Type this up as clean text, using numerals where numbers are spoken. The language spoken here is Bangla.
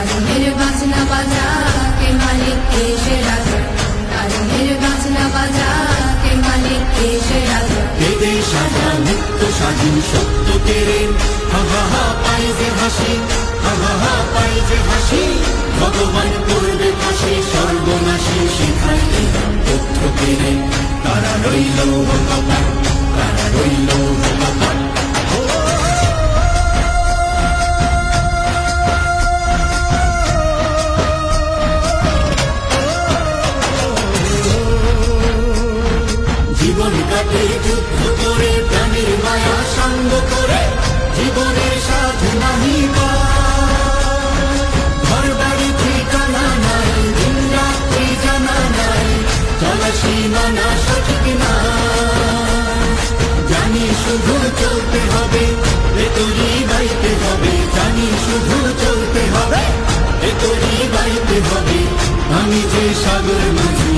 তারুণের বাজনা বাজা কে মালিক কে সে রাজা, তারুণের বাজনা বাজা কে মালিক কে সে রাজা। বেদে সাজা মুক্ত স্বাধীন সত্য কেড়ে হা হা হা পাই যে হাসি, হা হা হা পাই যে হাসি। ভগবান করবে ফাঁসি সর্বনাশী শিখাইতে তথ্য কেড়ে তারা রইল কপাট, তারা রইল কপাট। জীবন কাটে যুদ্ধ করে প্রাণের মায়া সঙ্গ করে, জীবনের সাথে নাহি ঘর বাড়ি ঠিকানা নাই, দিন রাত্রি জানা নাই, চলা সীমানা সঠিক না। জানি শুধু চলতে হবে, ভেতরি বাইতে হবে, জানি শুধু চলতে হবে, ভেতরি বাইতে হবে। আমি যে সাগর মাঝি